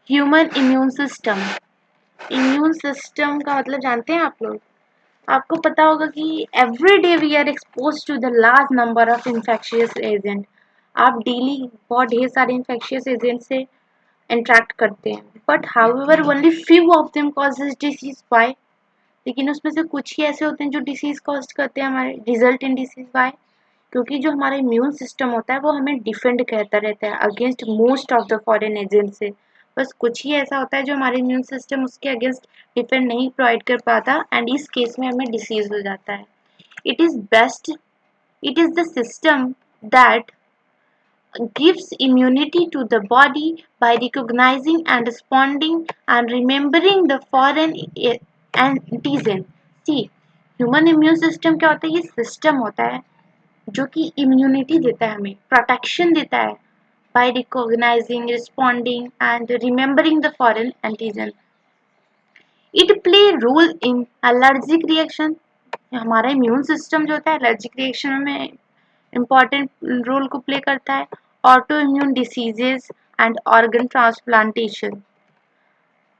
Human immune system. Immune system का मतलब जानते हैं आप लोग? आपको पता होगा कि every day we are expose to the large number of infectious agent. आप डेली बहुत ढेर सारे इन्फेक्शियस एजेंट से इंटरेक्ट करते हैं, but however only few of them causes disease. Why? लेकिन उसमें से कुछ ही ऐसे होते हैं जो डिसीज कॉज करते हैं, हमारे रिजल्ट इन डिसीज। वाई? क्योंकि जो हमारा इम्यून सिस्टम होता है वो हमें डिफेंड करता रहता है against most of the foreign agent से। बस कुछ ही ऐसा होता है जो हमारे इम्यून सिस्टम उसके अगेंस्ट डिफेंड नहीं प्रोवाइड कर पाता, एंड इस केस में हमें डिसीज हो जाता है। It is best, it is the system that gives immunity to the body by recognizing and responding and remembering the foreign antigen. See, human immune system क्या होता है? ये सिस्टम होता है जो कि इम्यूनिटी देता है, हमें प्रोटेक्शन देता है by recognizing, responding and remembering the foreign antigen. It play role in allergic reaction. हमारा इम्यून सिस्टम जो होता है एलर्जिक रिएक्शन में इम्पॉर्टेंट रोल को प्ले करता है। Auto immune diseases and organ transplantation.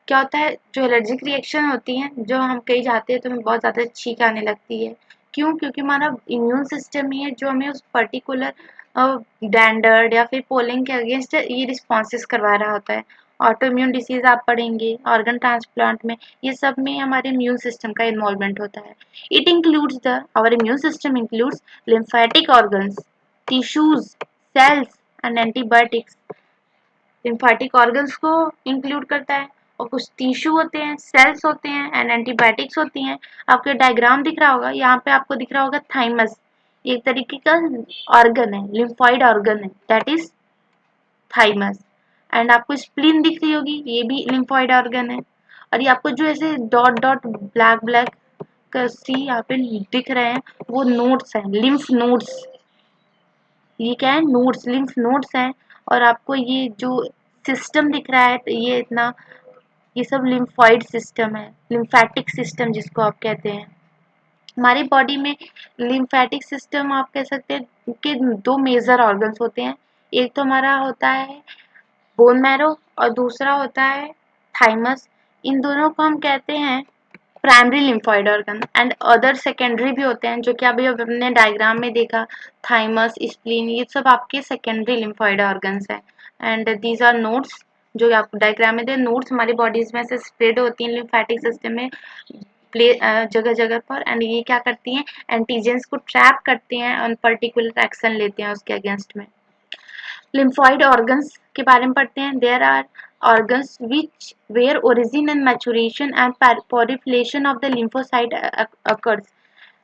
क्या होता है? जो एलर्जिक रिएक्शन होती है, जो हम कहीं जाते हैं तो हमें बहुत ज़्यादा छींक आने लगती है। क्यों? क्योंकि हमारा इम्यून सिस्टम ही है जो हमें उस पर्टिकुलर डैंडर्ड या फिर पोलिंग के अगेंस्ट ये रिस्पॉन्सेस करवा रहा होता है। ऑटो इम्यून डिसीज आप पढ़ेंगे, ऑर्गन ट्रांसप्लांट में, ये सब में हमारे इम्यून सिस्टम का इन्वॉल्वमेंट होता है। It includes the our immune system includes lymphatic organs, tissues, cells and antibiotics. Lymphatic organs को इंक्लूड करता है, और कुछ टिश्यू होते हैं, सेल्स होते हैं एंड एंटीबायोटिक्स होती हैं। आपको डायग्राम दिख रहा होगा, यहाँ पे आपको दिख रहा होगा थाइमस, एक तरीके का ऑर्गन है, लिम्फॉइड ऑर्गन है, दैट इज थाइमस। एंड आपको स्प्लीन दिख रही होगी, ये भी लिम्फॉइड ऑर्गन है। और ये आपको जो ऐसे डॉट डॉट ब्लैक ब्लैक सी यहाँ पे दिख रहे हैं, वो नोड्स हैं, लिम्फ नोड्स। ये क्या है? नोड्स, लिम्फ नोड्स हैं। और आपको ये जो सिस्टम दिख रहा है, तो ये इतना, ये सब लिम्फॉइड सिस्टम है, लिम्फेटिक सिस्टम जिसको आप कहते हैं। हमारी बॉडी में लिम्फेटिक सिस्टम आप कह सकते हैं कि दो मेजर ऑर्गन्स होते हैं। एक तो हमारा होता है बोन मैरो और दूसरा होता है थाइमस। इन दोनों को हम कहते हैं primary lymphoid organ, and other secondary भी होते हैं जो कि अभी हमने डायग्राम में देखा, थाइमस, स्प्लीन, ये सब आपके सेकेंडरी लिम्फॉइड ऑर्गन्स हैं। एंड दीज आर नोड्स, जो आपको डायग्राम में दे, नोड्स हमारी बॉडीज में से स्प्रेड होती हैं लिम्फेटिक सिस्टम में प्ले जगह जगह पर, एंड ये क्या करती हैं? एंटीजेंस को ट्रैप करते हैं और पर्टिकुलर एक्शन लेते हैं उसके अगेंस्ट में। लिम्फॉइड ऑर्गन्स के बारे में पढ़ते हैं। There are organs which where origin and maturation and proliferation of the lymphocyte occurs.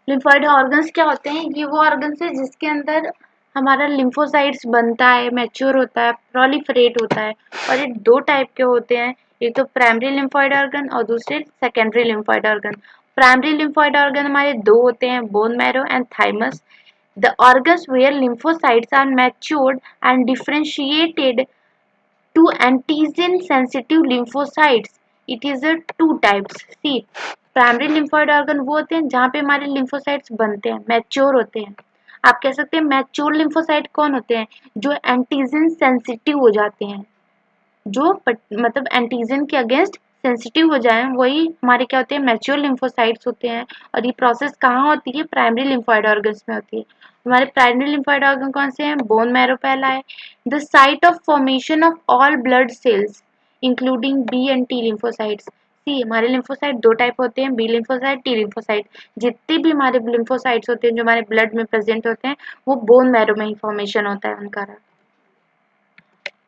lymphoid organs क्या होते हैं? ये वो organs है जिसके अंदर हमारा lymphocytes बनता है, मैच्योर होता है, proliferate होता है। और ये दो टाइप के होते हैं, एक तो प्राइमरी लिम्फॉइड ऑर्गन और दूसरे secondary lymphoid organ. Primary lymphoid organ हमारे दो होते हैं, bone marrow and thymus. The organs where lymphocytes are matured and differentiated to antigen sensitive lymphocytes. It is a two types. See, primary lymphoid organ वो होते हैं जहाँ पे हमारे लिम्फोसाइट्स बनते हैं, मैच्योर होते हैं। आप कह सकते हैं मैच्योर लिम्फोसाइट कौन होते हैं? जो एंटीजन सेंसिटिव हो जाते हैं, जो मतलब एंटीजन के अगेंस्ट सेंसिटिव हो जाए, वही हमारे क्या होते हैं? मैच्योर लिम्फोसाइट्स होते हैं। और ये प्रोसेस कहाँ होती है? प्राइमरी लिम्फॉइड ऑर्गन्स में होती है। हमारे प्राइमरी लिम्फॉइड ऑर्गन कौन से हैं? बोन मैरो पहला है, the site of formation of all blood cells including B and T lymphocytes. See, हमारे लिम्फोसाइट दो टाइप होते हैं, बी लिम्फोसाइट, टी लिम्फोसाइट। जितने भी हमारे लिम्फोसाइट्स होते हैं जो हमारे ब्लड में प्रेजेंट होते हैं, वो बोन मैरो में ही फॉर्मेशन होता है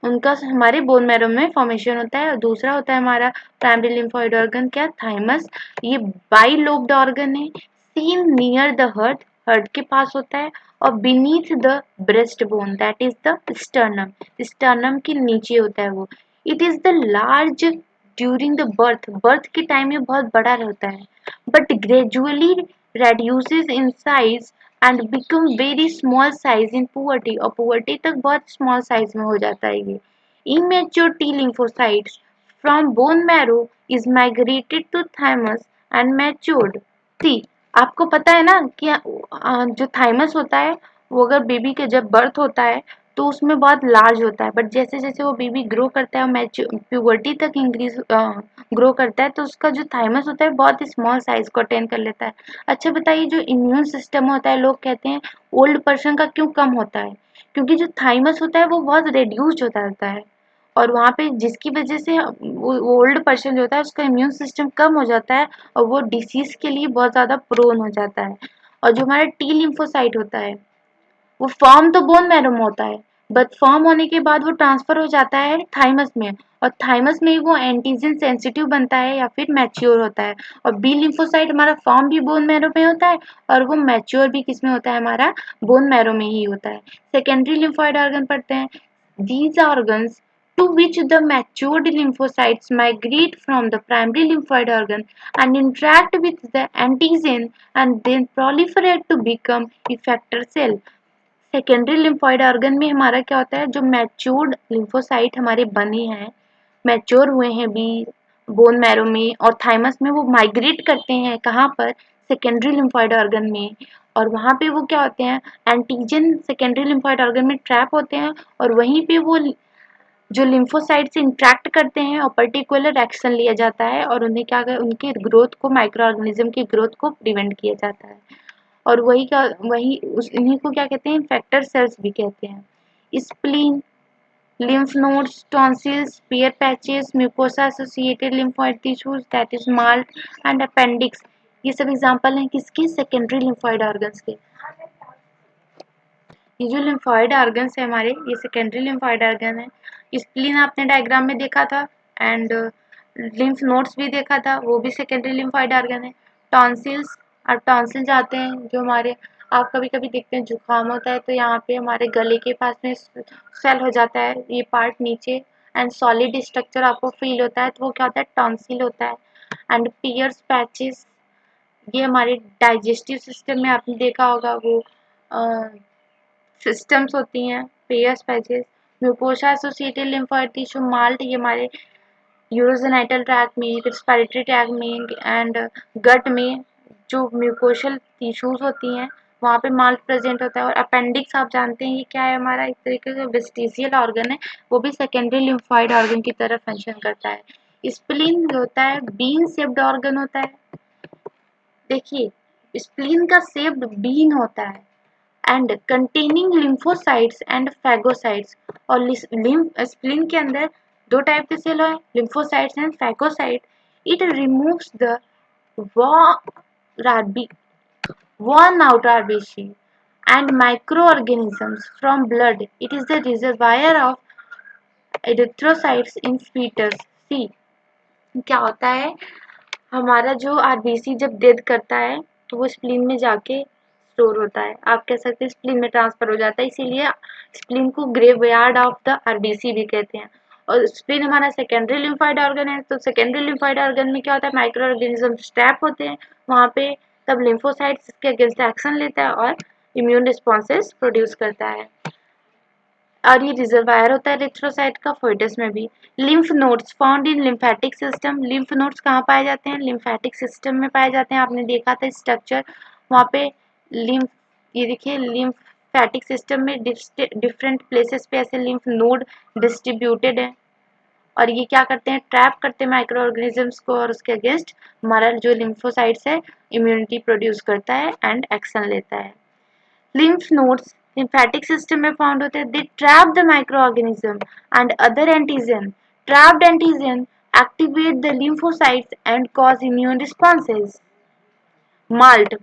उनका हमारे बोन मैरो में फॉर्मेशन होता है। और दूसरा होता है हमारा प्राइमरी लिम्फॉइड ऑर्गन, क्या? थाइमस। ये बाई लोब्ड ऑर्गन है, seen near the heart, heart के पास होता है, और beneath the breast bone, that is the sternum, sternum के नीचे होता है वो। It is the large during the birth, birth के टाइम में बहुत बड़ा रहता है, but gradually reduces in size and become very small size in puberty, और puberty तक बहुत small size में हो जाता है ये। Immature T lymphocytes from bone marrow is migrated to thymus and matured. See, आपको पता है ना कि जो थाइमस होता है वो अगर बेबी के जब बर्थ होता है तो उसमें बहुत लार्ज होता है, बट जैसे जैसे वो बेबी ग्रो करता है, प्यूबर्टी तक इंक्रीज ग्रो करता है, तो उसका जो थाइमस होता है बहुत स्मॉल साइज को अटेन कर लेता है। अच्छा बताइए, जो इम्यून सिस्टम होता है, लोग कहते हैं ओल्ड पर्सन का क्यों कम होता है? क्योंकि जो थाइमस होता है वो बहुत रिड्यूस्ड होता रहता है, और वहाँ पे जिसकी वजह से ओल्ड पर्सन जो होता है उसका इम्यून सिस्टम कम हो जाता है, और वो डिसीज के लिए बहुत ज़्यादा प्रोन हो जाता है। और जो हमारा टी लिम्फोसाइट होता है वो फॉर्म तो बोन मैरो में होता है, बट फॉर्म होने के बाद वो ट्रांसफर हो जाता है थाइमस में, और थाइमस में ही वो एंटीजन सेंसिटिव बनता है या फिर मैच्योर होता है। और बी लिम्फोसाइट हमारा फॉर्म भी बोन मैरो में होता है, और वो मैच्योर भी किसमें होता है, हमारा बोन मैरो में ही होता है। सेकेंडरी लिम्फोइड ऑर्गन पढ़ते हैं। These organs to which the matured lymphocytes migrate from the primary lymphoid organ and interact with the antigen and then proliferate to become effector cell। Secondary lymphoid organ में हमारा क्या होता है, जो matured lymphocyte हमारे बने हैं, मैच्योर हुए हैं बी बोन मैरो में और थाइमस में, वो माइग्रेट करते हैं कहाँ पर, सेकेंडरी लिम्फोइड ऑर्गन में। और वहाँ पे वो क्या होते हैं, एंटीजन सेकेंडरी लिम्फोइड ऑर्गन में ट्रैप होते हैं, और वहीं पे वो जो लिम्फोसाइट से इंटरेक्ट करते हैं और पर्टिकुलर एक्शन लिया जाता है, और उन्हें क्या उनके ग्रोथ को, माइक्रो ऑर्गेनिज्म की ग्रोथ को प्रिवेंट किया जाता है। और वही उस इन्हीं को क्या कहते हैं, इन्फेक्टर सेल्स भी कहते हैं। Spleen, lymph nodes, tonsils, Peyer's patches, mucosa associated lymphoid tissues that is MALT and appendix, ये सब एग्जांपल हैं किसके, सेकेंडरी लिम्फोइड ऑर्गन्स के। ये जो लिम्फोइड ऑर्गन्स है हमारे, ये सेकेंडरी लिम्फोइड ऑर्गन है। स्प्लीन आपने डायग्राम में देखा था, एंड लिम्फ नोड्स भी देखा था, वो भी सेकेंडरी लिम्फोइड ऑर्गन है। टॉन्सिल्स, आप टॉन्सिल जाते हैं जो हमारे, आप कभी कभी देखते हैं जुकाम होता है तो यहाँ पे हमारे गले के पास में स्वेल हो जाता है ये पार्ट नीचे, एंड सॉलिड स्ट्रक्चर आपको फील होता है, तो वो क्या होता है, टॉन्सिल होता है। एंड पियर्स पैचेस, ये हमारे डाइजेस्टिव सिस्टम में आपने देखा होगा, वो सिस्टम्स होती हैं, pairs patches. Mucosa associated lymphoid tissue malt, ये हमारे यूरोजेनाइटल ट्रैक्ट में, रिस्पिरेटरी ट्रैक्ट में एंड गट में जो म्यूकोशल टिश्यूज होती हैं वहाँ पे माल्ट प्रेजेंट होता है। और अपेंडिक्स आप जानते हैं ये क्या है, हमारा एक तरीके से वेस्टिजियल ऑर्गन है, वो भी सेकेंडरी लिम्फोइड ऑर्गन की तरह फंक्शन करता है। स्प्लीन जो होता है बीन शेप्ड ऑर्गन होता है, देखिए स्प्लीन का शेप्ड बीन होता है, and containing lymphocytes and phagocytes. और लिम्फ स्प्लीन के अंदर दो टाइप के सेल है, lymphocytes and phagocyte. It removes the worn out RBC and microorganisms from blood. It is the reservoir of erythrocytes in fetus। सी क्या होता है, हमारा जो आरबीसी जब डेथ करता है तो वो स्प्लीन में जाके स्टोर होता है, आप कह सकते हैं स्प्लीन में ट्रांसफर हो जाता है, इसीलिए स्प्लीन को ग्रेवयार्ड ऑफ द आरबीसी भी कहते हैं। और स्प्लीन हमारा सेकेंडरी लिम्फोइड ऑर्गन है, तो सेकेंडरी लिम्फोइड ऑर्गन में क्या होता है, माइक्रो ऑर्गेनिज्म ट्रैप होते हैं वहाँ पे, तब लिम्फोसाइट्स इसके अगेंस्ट एक्शन लेता है और इम्यून रिस्पॉन्सेस प्रोड्यूस करता है, और ये रिजर्वायर होता है एरिथ्रोसाइट का फोइटस में भी। Lymph nodes found in lymphatic system, lymph nodes कहाँ पाए जाते हैं, लिम्फेटिक सिस्टम में पाए जाते हैं, आपने देखा था स्ट्रक्चर वहाँ पे लिम्फ, ये देखिए लिम्फेटिक सिस्टम में डिफरेंट प्लेसेस पे ऐसे लिम्फ नोड डिस्ट्रीब्यूटेड है, और ये क्या करते हैं, ट्रैप करते हैं माइक्रो ऑर्गेनिजम्स को, और उसके अगेंस्ट हमारा जो लिम्फोसाइट्स है इम्यूनिटी प्रोड्यूस करता है एंड एक्शन लेता है। Lymph nodes lymphatic system में फाउंड होते हैं, they trap the microorganism and other antigen, trapped antigen activate the lymphocytes and cause immune responses। Malt,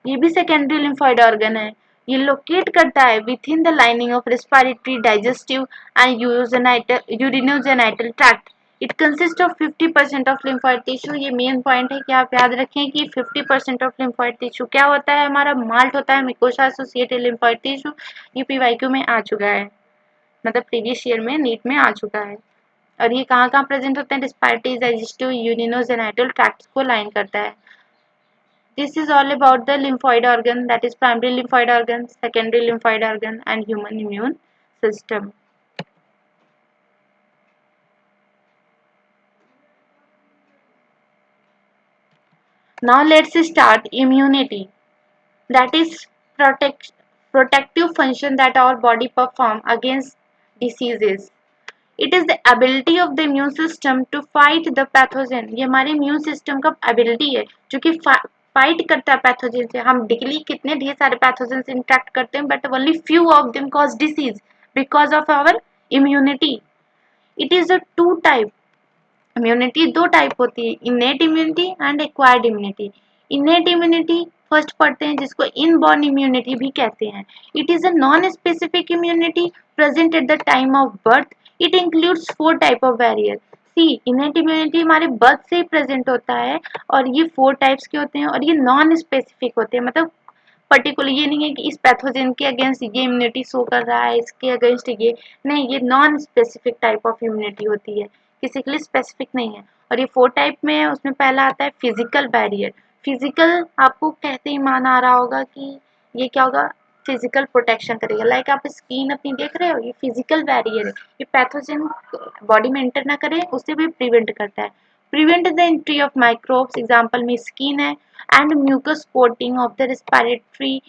ये भी सेकेंडरी लिम्फोइड ऑर्गन है, ये लोकेट करता है with in the lining of respiratory digestive and urinogenital tract. It consist of 50% of lymphoid tissue, ये main point है कि आप याद रखें कि 50% ऑफ लिम्फोइड टिश्यू क्या होता है, हमारा माल्ट होता है, मिकोसा एसोसिएटेड लिम्फोइड टिश्यू। ये पीवाईक्यू में आ चुका है, मतलब प्रीवियस ईयर में नीट में आ चुका है। और ये कहाँ कहाँ प्रेजेंट होते हैं, रेस्पिरेटरी डाइजेस्टिव यूरिनोजेनाइटल ट्रैक्ट को लाइन करता है। This is all about the lymphoid organ, that is primary lymphoid organ, secondary lymphoid organ and human immune system. Now let's start immunity, that is protective function that our body perform against diseases. It is the ability of the immune system to fight the pathogen. ये हमारे immune system का ability है जो कि fight करता है pathogen से. हम डेली कितने ढेर सारे पैथोजन से इंटरेक्ट करते हैं, but only few of them cause disease because of our immunity. It is a two type. Immunity दो टाइप होती है, innate immunity and acquired immunity. Innate immunity first पढ़ते हैं, जिसको इनबॉर्न इम्यूनिटी भी कहते हैं. It is a non specific immunity present at the time of birth. It includes 4 type of barrier. See, innate immunity हमारे birth से ही present होता है और ये 4 टाइप्स के होते हैं और ये नॉन स्पेसिफिक होते हैं. मतलब पर्टिकुलर ये नहीं है कि इस पैथोजन के अगेंस्ट ये इम्यूनिटी शो कर रहा है, इसके अगेंस्ट ये नहीं. ये non specific type of immunity होती है, किसी के लिए स्पेसिफिक नहीं है. और ये 4 टाइप में है. उसमें पहला आता है फिजिकल बैरियर. फिजिकल आपको कहते ही मान आ रहा होगा कि ये क्या होगा, फिजिकल प्रोटेक्शन करेगा. लाइक आप स्किन अपनी देख रहे हो, ये फिजिकल बैरियर है. ये पैथोजन बॉडी में एंटर ना करे, उसे भी प्रिवेंट करता है. Prevent the entry of microbes, example में स्किन है. And mucus coating of the respiratory,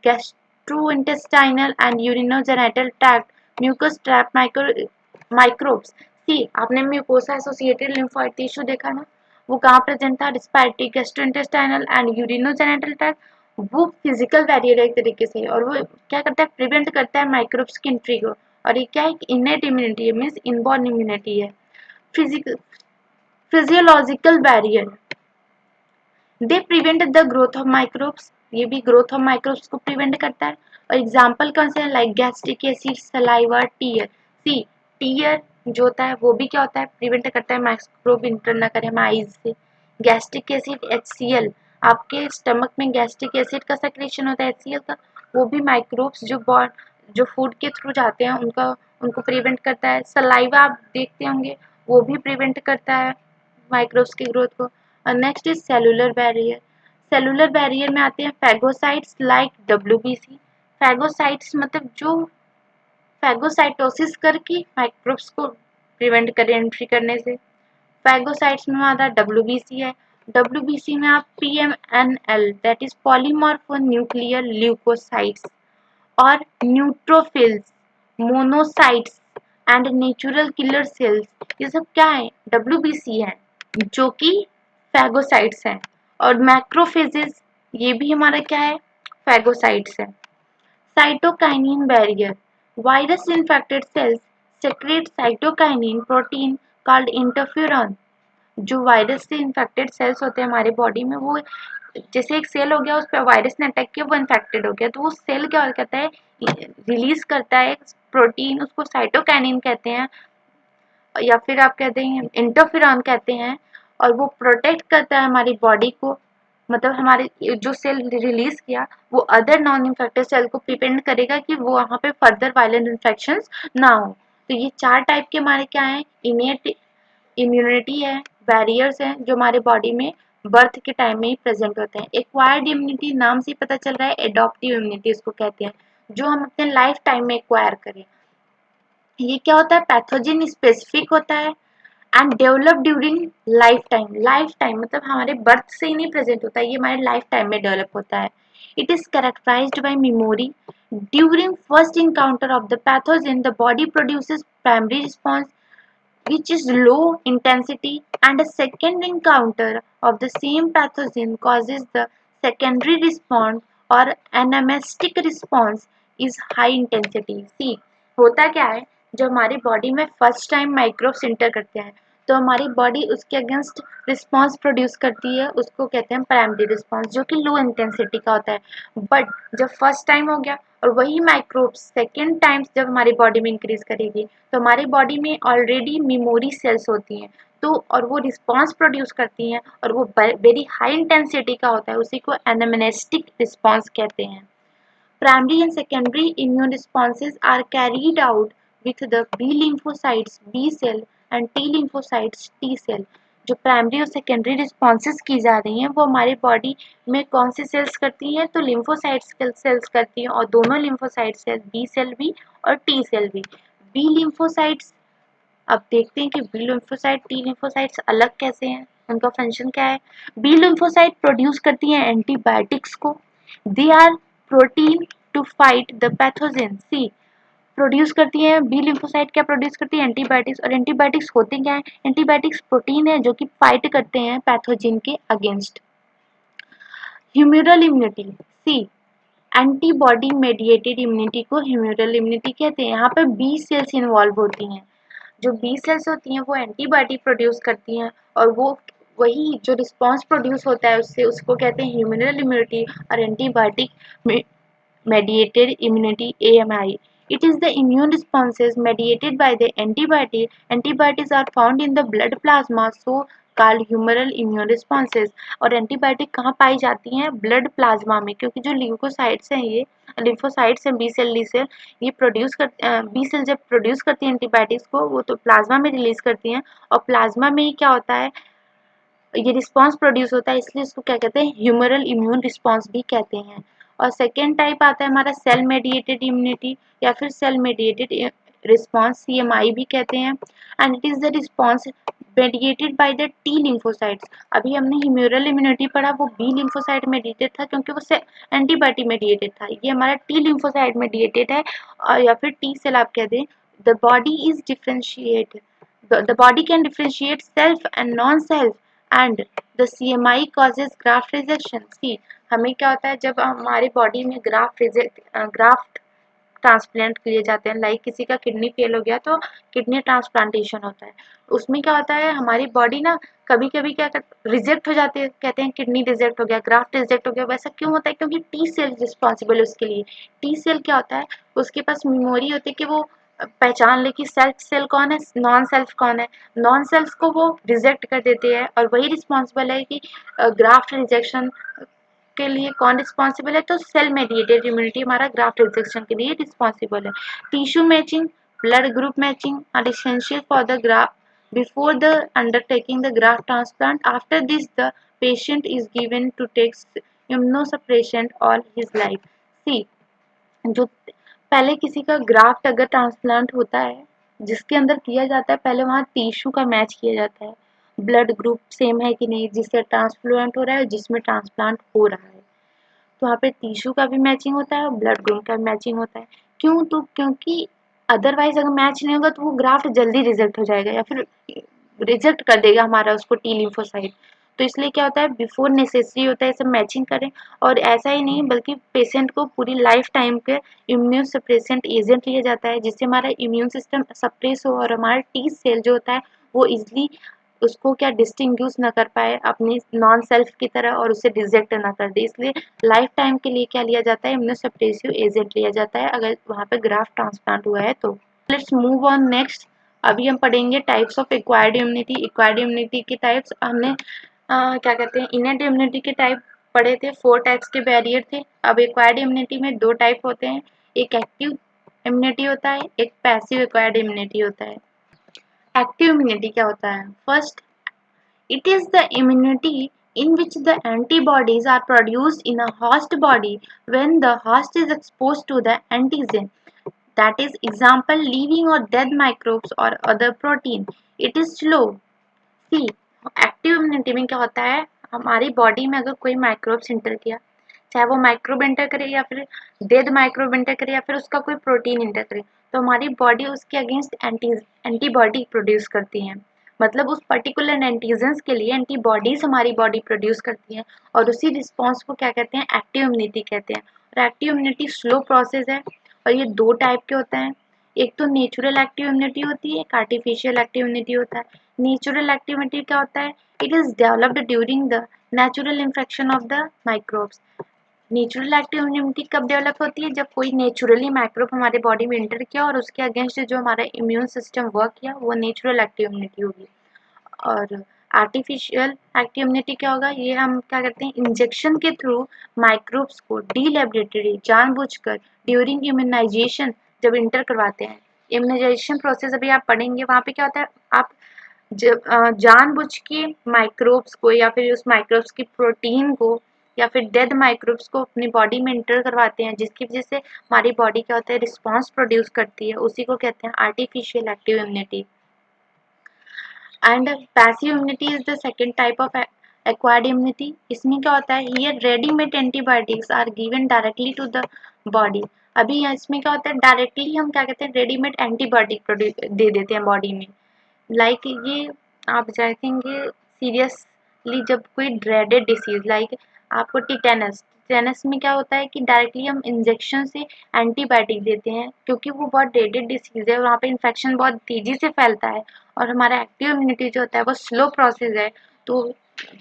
gastrointestinal and urinogenital tract, mucus trap microbes. See, आपने म्यूकोसा एसोसिएटेड लिम्फोइड टिश्यू देखा ना, वो कहाँ प्रेजेंट था, respiratory, gastrointestinal and urinogenital tract. वो physical barrier है एक तरीके से, और वो क्या करता है, प्रिवेंट करता है माइक्रोब्स की एंट्री को. और ये क्या है, इनेट इम्यूनिटी है, मीन्स इनबॉर्न इम्यूनिटी है. Physical physiological barrier, they prevent the growth of microbes. ये भी ग्रोथ ऑफ माइक्रोब्स को प्रिवेंट करता है. और एग्जाम्पल कौन से हैं, like gastric acid, saliva, tear. See, tear जो होता है वो भी क्या होता है, प्रिवेंट करता है माइक्रोब इंटर ना करे माइज से. गैस्ट्रिक एसिड HCl, आपके स्टमक में गैस्ट्रिक एसिड का सेक्रेशन होता है HCl का, वो भी माइक्रोब्स जो फूड के थ्रू जाते हैं उनको प्रिवेंट करता है. सलाइवा आप देखते होंगे, वो भी प्रिवेंट करता है माइक्रोब्स की ग्रोथ को. और next is cellular barrier. Cellular barrier में आते हैं फैगोसाइट्स लाइक WBC. फैगोसाइट्स मतलब जो फैगोसाइटोसिस करके माइक्रोब्स को प्रिवेंट करे एंट्री करने से. फैगोसाइट्स में आता है WBC है. WBC में आप PMNL, that is polymorpho nuclear leukocytes, और neutrophils, monocytes and natural killer cells, ये सब क्या है, WBC है, जो कि फैगोसाइट्स हैं. और मैक्रोफेजेस, ये भी हमारा क्या है, फैगोसाइट्स है. Cytokinin barrier, virus infected cells secrete cytokinin protein called interferon. जो वायरस से इन्फेक्टेड सेल्स होते हैं हमारे बॉडी में, वो जैसे एक सेल हो गया, उस पर वायरस ने अटैक किया, वो इन्फेक्टेड हो गया, तो वो सेल क्या करता है, रिलीज करता है प्रोटीन, उसको साइटोकाइनिन कहते हैं, या फिर आप कहते हैं इंटरफेरॉन कहते हैं. और वो प्रोटेक्ट करता है हमारी बॉडी को, मतलब हमारे जो सेल रिलीज किया वो अदर नॉन इन्फेक्टेड सेल को प्रिवेंट करेगा कि वो वहाँ पे फर्दर वायलेंट इन्फेक्शन ना हो. तो ये 4 टाइप के हमारे क्या हैं, इनेट इम्यूनिटी है, बैरियर्स हैं जो हमारे बॉडी में बर्थ के टाइम में ही प्रेजेंट होते हैं. एक्वायर्ड इम्यूनिटी, नाम से पता चल रहा है, एडॉप्टिव इम्यूनिटी इसको कहते हैं, जो हम अपने लाइफ टाइम में एक्वायर करें. ये क्या होता है, पैथोजन स्पेसिफिक होता है and develop during life time. Life time मतलब हमारे बर्थ से ही नहीं प्रेजेंट होता है, ये हमारे लाइफ टाइम में डेवलप होता है. It is characterised by memory. During first encounter of the pathogen the body produces primary response which is low intensity, and a second encounter of the same pathogen causes the secondary response or anamnestic response is high intensity. See, होता क्या है, जब हमारी body में first time microbes inter करते हैं तो हमारी बॉडी उसके अगेंस्ट रिस्पॉन्स प्रोड्यूस करती है, उसको कहते हैं प्राइमरी रिस्पॉन्स, जो कि लो इंटेंसिटी का होता है. बट जब फर्स्ट टाइम हो गया और वही माइक्रोब्स सेकेंड टाइम्स जब हमारी बॉडी में इंक्रीज करेगी, तो हमारी बॉडी में ऑलरेडी मेमोरी सेल्स होती हैं, तो और वो रिस्पॉन्स प्रोड्यूस करती हैं और वो वेरी हाई इंटेंसिटी का होता है, उसी को एनामनेस्टिक रिस्पॉन्स कहते हैं. Primary and secondary immune responses are carried out with the B lymphocytes B cell and T lymphocytes T cell. जो प्राइमरी और सेकेंडरी रिस्पॉन्सेज की जा रही हैं वो हमारी बॉडी में कौन सी सेल्स करती हैं, तो लिम्फोसाइट्स सेल्स करती हैं, और दोनों लिम्फोसाइट सेल बी सेल भी और टी सेल भी. बी लिम्फोसाइट्स, अब देखते हैं कि बी लिम्फोसाइट टी लिम्फोसाइट्स अलग कैसे हैं, उनका फंक्शन क्या है. बी लिम्फोसाइट प्रोड्यूस करती हैं एंटीबायोटिक्स को. They are protein to fight the pathogen. See, produce करती है बी लिम्फोसाइट, क्या प्रोड्यूस करती है? एंटीबायोटिक्स। और एंटीबायोटिक्स होते क्या है? एंटीबायोटिक्स प्रोटीन है जो कि फाइट करते हैं पैथोजन के अगेंस्ट। ह्यूमरल इम्यूनिटी, सी, एंटीबॉडी मेडिएटेड इम्यूनिटी को ह्यूमरल इम्यूनिटी कहते हैं। यहाँ पे बी सेल्स इन्वॉल्व होती हैं। जो बी सेल्स होती हैं वो एंटीबॉडी प्रोड्यूस करती हैं, और वो वही जो रिस्पॉन्स प्रोड्यूस होता है उससे, उसको कहते हैं ह्यूमरल इम्यूनिटी और antibiotic mediated immunity AMI. It is the immune responses mediated by the antibody. Antibodies are found in the blood plasma, so called humoral immune responses. और एंटीबायोटिक कहाँ पाई जाती हैं? ब्लड प्लाज्मा में, क्योंकि जो ल्यूकोसाइट्स हैं, ये लिम्फोसाइट्स हैं, बी सेल डी सेल, ये प्रोड्यूस कर बी सेल जब प्रोड्यूस करती हैं एंटीबायोटिक्स को, वो तो प्लाज्मा में रिलीज करती हैं, और प्लाज्मा में ही क्या होता है, ये रिस्पॉन्स प्रोड्यूस होता है, इसलिए इसको क्या कहते हैं? ह्यूमरल इम्यून रिस्पॉन्स भी कहते हैं। और सेकेंड टाइप आता है हमारा सेल मेडिएटेड इम्यूनिटी या फिर सेल मेडिएटेड रिस्पॉन्स, सीएमआई भी कहते हैं। And it is the response mediated by the T lymphocytes. अभी हमने ह्यूमरल इम्यूनिटी पढ़ा, वो बी लिम्फोसाइट मेडिएटेड था क्योंकि वो एंटीबॉडी मेडिएटेड था। ये हमारा टी लिम्फोसाइट मेडिएटेड है, या फिर टी सेल आप कह दें। The body is differentiate, the body can differentiate self and non-self, and the CMI causes graft rejection. See, हमें क्या होता है जब हमारे बॉडी में ग्राफ्ट ट्रांसप्लांट किए जाते हैं, लाइक किसी का किडनी फेल हो गया तो किडनी ट्रांसप्लांटेशन होता है, उसमें क्या होता है हमारी बॉडी ना कभी कभी क्या रिजेक्ट हो जाती है, कहते हैं किडनी रिजेक्ट हो गया, ग्राफ्ट रिजेक्ट हो गया। वैसा क्यों होता है? क्योंकि टी सेल रिस्पॉन्सिबल है उसके लिए। टी सेल क्या होता है, उसके पास मेमोरी होती है कि वो पहचान ले कि सेल्फ सेल कौन है, नॉन सेल्फ कौन है। नॉन सेल्फ को वो रिजेक्ट कर देते हैं, और वही रिस्पॉन्सिबल है कि ग्राफ्ट रिजेक्शन के लिए कौन रिस्पॉन्सिबल है, तो सेल मेडिएटेड इम्यूनिटी हमारा ग्राफ्ट रिजेक्शन के लिए रिस्पॉन्सिबल है। Tissue matching, blood group matching are essential for the graft before the undertaking the graft transplant. After this the patient is given to take immunosuppression all his life. See, जो पहले किसी का graft अगर transplant होता है, जिसके अंदर किया जाता है, पहले वहाँ टिश्यू का मैच किया जाता है, ब्लड ग्रुप सेम है कि नहीं जिससे ट्रांसप्लांट हो रहा है, जिसमें ट्रांसप्लांट हो रहा है। तो वहाँ पे टिश्यू का भी मैचिंग होता है और ब्लड ग्रुप का भी मैचिंग होता है। क्यों? तो क्योंकि अदरवाइज अगर मैच नहीं होगा तो वो ग्राफ्ट जल्दी रिजेक्ट हो जाएगा, या फिर रिजेक्ट कर देगा हमारा उसको टी लिम्फोसाइट। तो इसलिए क्या होता है, बिफोर नेसेसरी होता है सब मैचिंग करें। और ऐसा ही नहीं बल्कि पेशेंट को पूरी लाइफ टाइम के इम्यून सप्रेसेंट एजेंट लिया जाता है, जिससे हमारा इम्यून सिस्टम सप्रेस हो और हमारा टी सेल जो होता है वो इजिली उसको क्या डिस्टिंग्विश ना कर पाए अपनी नॉन सेल्फ की तरह, और उसे रिजेक्ट ना कर दे। इसलिए लाइफ टाइम के लिए क्या लिया जाता है, इम्यूनोसप्रेसिव एजेंट लिया जाता है अगर वहाँ पे ग्राफ्ट ट्रांसप्लांट हुआ है तो। Let's move on next. अभी हम पढ़ेंगे types of acquired immunity. Acquired immunity के टाइप्स हमने क्या कहते हैं, इनेट इम्यूनिटी के टाइप पढ़े थे, 4 टाइप्स के बैरियर थे। अब एक्वायर्ड इम्यूनिटी में 2 टाइप होते हैं, एक एक्टिव इम्यूनिटी होता है, एक पैसिव एक्वायर्ड इम्यूनिटी होता है। एक्टिव इम्यूनिटी क्या होता है? First, it is the immunity in which the antibodies are produced in a host body when the host is exposed to the antigen. That is, example, living or dead microbes or other protein. It is slow. See, active immunity में क्या होता है, हमारी body में अगर कोई microbes inter किया, चाहे वो माइक्रोब इंटर करे या फिर डेड माइक्रोब इंटर करे या फिर उसका कोई प्रोटीन इंटर करे, तो हमारी बॉडी उसके अगेंस्ट एंटीबॉडी प्रोड्यूस करती है। मतलब उस पर्टिकुलर एंटीजेंस के लिए एंटीबॉडीज हमारी बॉडी प्रोड्यूस करती है, और उसी रिस्पॉन्स को क्या कहते हैं, एक्टिव इम्यूनिटी कहते हैं। और एक्टिव इम्यूनिटी स्लो प्रोसेस है, और ये 2 टाइप के होते हैं। एक तो नेचुरल एक्टिव इम्यूनिटी होती है, एक आर्टिफिशियल एक्टिव इम्यूनिटी होता है। नेचुरल एक्टिव इम्यूनिटी क्या होता है? It is developed during the natural infection of the microbes. Natural active immunity कब डेवलप होती है? जब कोई नेचुरली माइक्रोब हमारे बॉडी में एंटर किया और उसके अगेंस्ट जो हमारा इम्यून सिस्टम वर्क किया, वो नेचुरल एक्टिव इम्यूनिटी होगी। और आर्टिफिशियल एक्टिव इम्यूनिटी क्या होगा? ये हम क्या करते हैं, इंजेक्शन के थ्रू माइक्रोब्स को डी लैबोरेटरी जानबूझकर ड्यूरिंग इम्यूनाइजेशन जब इंटर करवाते हैं। इम्यूनाइजेशन प्रोसेस अभी आप पढ़ेंगे, वहाँ पे क्या होता है, आप जब जानबूझ के माइक्रोब्स को या फिर उस माइक्रोब्स की प्रोटीन को या फिर डेड माइक्रोब्स को अपनी बॉडी में इंटर करवाते हैं, जिसकी वजह से हमारी बॉडी क्या होता है, रिस्पॉन्स प्रोड्यूस करती है, उसी को कहते हैं artificial active immunity. And passive immunity is the second type of acquired immunity. इसमें क्या होता है, here readymade antibiotics are given directly to the body. अभी यहाँ इसमें क्या होता है, डायरेक्टली हम क्या कहते हैं, रेडीमेड एंटीबायोटिक दे देते हैं बॉडी में। लाइक ये आप देखेंगे सीरियसली जब कोई ड्रेडेड डिसीज लाइक आपको टिटेनस, टिटेनस में क्या होता है कि डायरेक्टली हम इंजेक्शन से एंटीबायोटिक देते हैं, क्योंकि वो बहुत ड्रेडेड डिसीज है, वहाँ पे इन्फेक्शन बहुत तेजी से फैलता है और हमारा एक्टिव इम्यूनिटी जो होता है वो स्लो प्रोसेस है। तो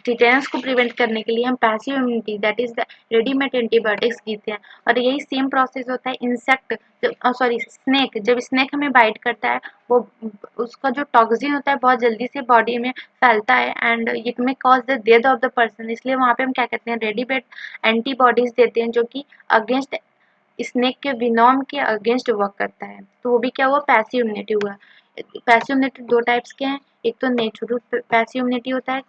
टिटेनस को प्रिवेंट करने के लिए हम passive immunity that is the readymade antibiotics देते हैं। और यही सेम प्रोसेस होता है इंसेक्ट, सॉरी स्नेक, जब स्नेक हमें बाइट करता है वो उसका जो टॉक्सिन होता है बहुत जल्दी से बॉडी में फैलता है एंड इट में cause the death of the person, इसलिए वहाँ पे हम क्या कहते हैं, रेडीमेड एंटीबॉडीज देते हैं जो कि अगेंस्ट स्नेक के विनोम के अगेंस्ट वर्क करता है। तो वो भी क्या हुआ, पैसिव इम्यूनिटी हुआ। पैसिव इम्यूनिटी दो टाइप्स के हैं, एक तो नेचुरल पैसिव इम्यूनिटी होता है,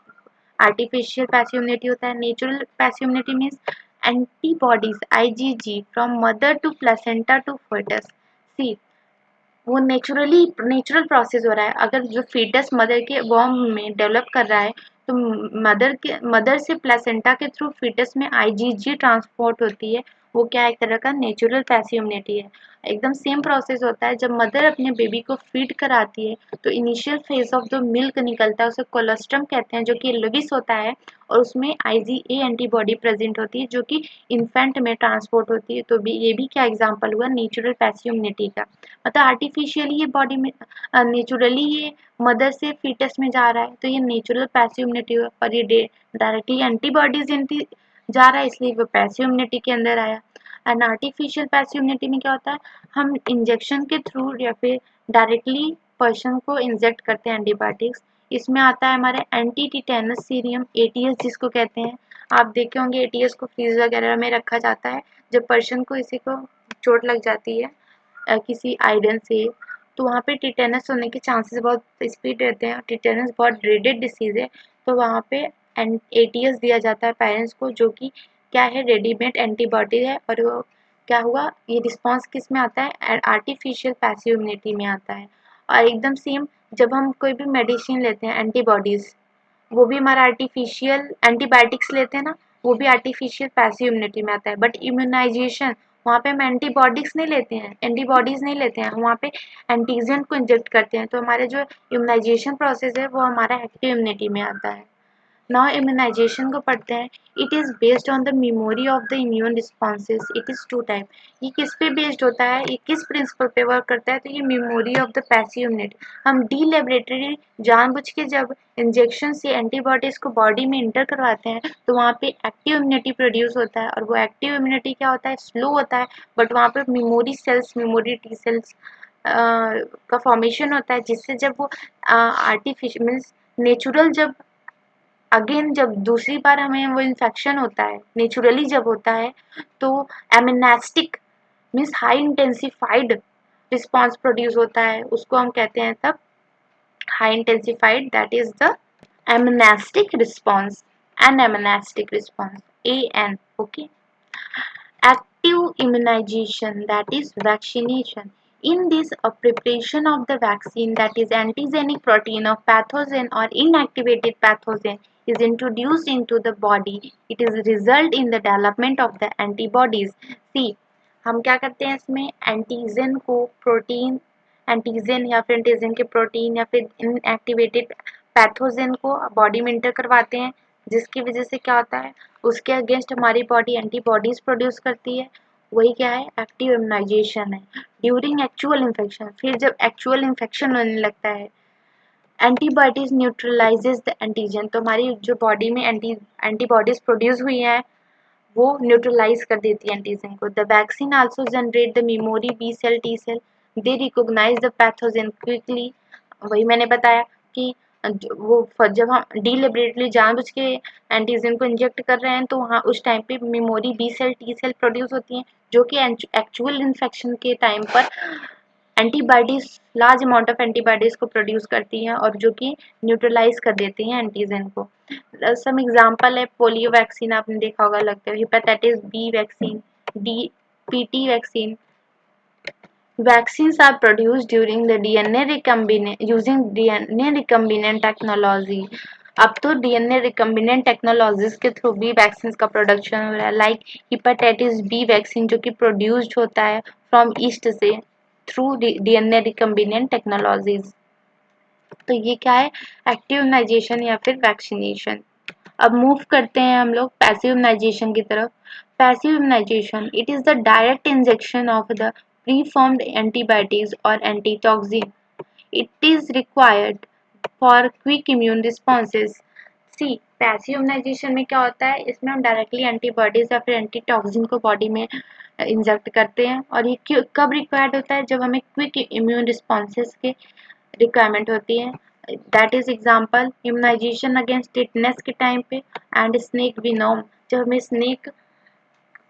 आर्टिफिशियल पैसिव इम्यूनिटी होता है। Natural passive immunity means antibodies IgG from mother to placenta to fetus। See वो नेचुरल प्रोसेस हो रहा है। अगर जो फीटस मदर के वॉर्म में डेवलप कर रहा है तो मदर से प्लेसेंटा के थ्रू फीटस में आईजीजी ट्रांसपोर्ट होती है, वो क्या एक तरह का नेचुरल पैसिव इम्यूनिटी है। एकदम सेम प्रोसेस होता है जब मदर अपने बेबी को फीड कराती है तो इनिशियल फेज ऑफ जो मिल्क निकलता है उसे कोलोस्ट्रम कहते हैं, जो कि लुविस होता है और उसमें आईजीए एंटीबॉडी प्रेजेंट होती है जो कि इन्फेंट में ट्रांसपोर्ट होती है। तो ये भी क्या एग्जांपल हुआ नेचुरल पैसिव इम्यूनिटी का। मतलब आर्टिफिशियली ये बॉडी में नेचुरली ये मदर से फीटस में जा रहा है तो ये नेचुरल पैसिव इम्यूनिटी हुआ, और ये डायरेक्टली एंटीबॉडीज जा रहा है इसलिए वो पैसिव इम्यूनिटी के अंदर आया। एंड आर्टिफिशियल पैसिव इम्यूनिटी में क्या होता है, हम इंजेक्शन के थ्रू या फिर डायरेक्टली पर्सन को इंजेक्ट करते हैं एंटीबायोटिक्स। इसमें आता है हमारे एंटी टिटेनस सीरम एटीएस जिसको कहते हैं। आप देखे होंगे एटीएस को फ्रीज वगैरह में रखा जाता है जब पर्सन को किसी को चोट लग जाती है किसी आयरन से, तो वहाँ पे टिटेनस होने के चांसेस बहुत स्पीड रहते हैं। टिटेनस बहुत ड्रेडेड डिसीज है, तो वहाँ पे एटीएस दिया जाता है पेरेंट्स को, जो कि क्या है, रेडीमेड एंटीबॉडी है। और वो क्या हुआ, ये रिस्पॉन्स किस में आता है, आर्टिफिशियल पैसिव इम्यूनिटी में आता है। और एकदम सेम जब हम कोई भी मेडिसिन लेते हैं एंटीबॉडीज, वो भी हमारा आर्टिफिशियल एंटीबायोटिक्स लेते हैं ना, वो भी आर्टिफिशियल पैसिव इम्यूनिटी में आता है। बट इम्यूनाइजेशन वहाँ पे हम एंटीबॉडीज नहीं लेते हैं, एंटीबॉडीज नहीं लेते हैं, वहाँ पे एंटीजन को इंजेक्ट करते हैं। तो हमारे जो इम्यूनाइजेशन प्रोसेस है वो हमारा एक्टिव इम्यूनिटी में आता है। नाउ इम्यूनाइजेशन को पढ़ते हैं। It is based on the memory of the immune responses. It is two type. ये किस पे बेस्ड होता है, ये किस प्रिंसिपल पे वर्क करता है, तो ये memory of the passive immunity. हम डी लेबोरेटरी जानबूझ के जब इंजेक्शन से एंटीबॉडीज को बॉडी में इंटर करवाते हैं तो वहाँ पे एक्टिव इम्यूनिटी प्रोड्यूस होता है। और वो एक्टिव इम्यूनिटी क्या होता है, स्लो होता है, बट वहाँ पे memory cells, memory T cells का फॉर्मेशन होता है, जिससे जब वो आर्टिफिशियल मीन्स नेचुरल जब अगेन जब दूसरी बार हमें वो इन्फेक्शन होता है, नेचुरली जब होता है, तो anamnestic means high intensified response produce होता है, उसको हम कहते हैं तब high intensified, that is the anamnestic response. An anamnestic response, a an, okay. Active immunization, that is vaccination. In this, a preparation of the vaccine, that is antigenic protein of pathogen or inactivated pathogen, is introduced into the body. It is result in the development of the antibodies. See, हम क्या करते हैं इसमें, antigen को protein, antigen या फिर antigen के protein या फिर इनएक्टिवेटेड पैथोजन को बॉडी में इंटर करवाते हैं, जिसकी वजह से क्या होता है, उसके अगेंस्ट हमारी बॉडी एंटीबॉडीज प्रोड्यूस करती है। वही क्या है, एक्टिव इम्यूनाइजेशन है। ड्यूरिंग एक्चुअल इन्फेक्शन, फिर जब एक्चुअल इन्फेक्शन होने लगता है, एंटीबॉडीज न्यूट्रलाइजेज द एंटीजन, तो हमारी जो बॉडी में एंटीबॉडीज प्रोड्यूस हुई हैं वो न्यूट्रलाइज कर देती है एंटीजन को। The vaccine also generate the memory B cell T cell, they recognize the pathogen quickly. वही मैंने बताया कि जब हम डिलिबरेटली जानबूझ के एंटीजन को इंजेक्ट कर रहे हैं तो वहाँ उस टाइम पे memory B cell T cell produce होती हैं, जो कि एक्चुअल इन्फेक्शन के टाइम पर antibodies, large amount of antibodies को प्रोड्यूस करती हैं और जो कि न्यूट्रलाइज कर देती हैं एंटीजन को। सम एग्जांपल है, पोलियो वैक्सीन आपने देखा होगा, लगता है hepatitis B vaccine, D PT vaccine. Vaccines are produced during the DNA recombinant using DNA recombinant technology. अब तो डीएनए रिकम्बिनेंट टेक्नोलॉजीज के थ्रू भी वैक्सीन का प्रोडक्शन हो रहा है, लाइक हिपेटाइटिस बी वैक्सीन जो कि प्रोड्यूस्ड होता है फ्रॉम ईस्ट से थ्रू डीएनए रिकम्बिनेंट टेक्नोलॉजीज। तो ये क्या है, एक्टिव इम्यूनाइजेशन या फिर वैक्सीनेशन। अब मूव करते हैं हम लोग पैसिव इम्यूनाइजेशन की तरफ। Passive immunization it is the direct injection of the pre formed antibiotics और antitoxin. It is required for quick immune responses. See passive immunization में क्या होता है, इसमें हम डायरेक्टली एंटीबॉडीज या फिर एंटीटॉक्सिन को बॉडी में इंजेक्ट करते हैं, और ये कब रिक्वायर्ड होता है, जब हमें क्विक इम्यून रिस्पॉन्सेज के रिक्वायरमेंट होती है। That is example immunization against tetanus के टाइम पे एंड स्नेक विनोम, जब हमें स्नेक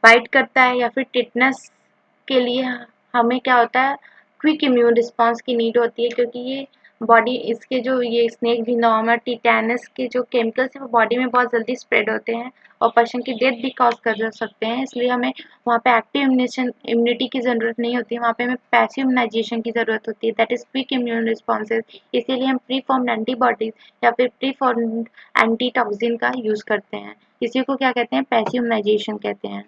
बाइट करता है या फिर टिटनेस के लिए हमें क्या होता है, क्विक इम्यून रिस्पांस की नीड होती है, क्योंकि ये बॉडी इसके जो ये स्नेक विनोम और टिटेनस के जो केमिकल्स है वो बॉडी में बहुत जल्दी स्प्रेड होते हैं और पर्सन की डेथ भी कॉज कर सकते हैं। इसलिए हमें वहाँ पे एक्टिव इम्यूनिटी की ज़रूरत नहीं होती है, वहाँ पे हमें पैसिव इम्यूनाइजेशन की ज़रूरत होती है, that is quick immune responses. इसीलिए हम प्री फॉर्म्ड एंटीबॉडीज या फिर प्री फॉर्म्ड एंटीटॉक्सिन का यूज़ करते हैं। इसी को क्या कहते हैं, पैसिव इम्यूनाइजेशन कहते हैं।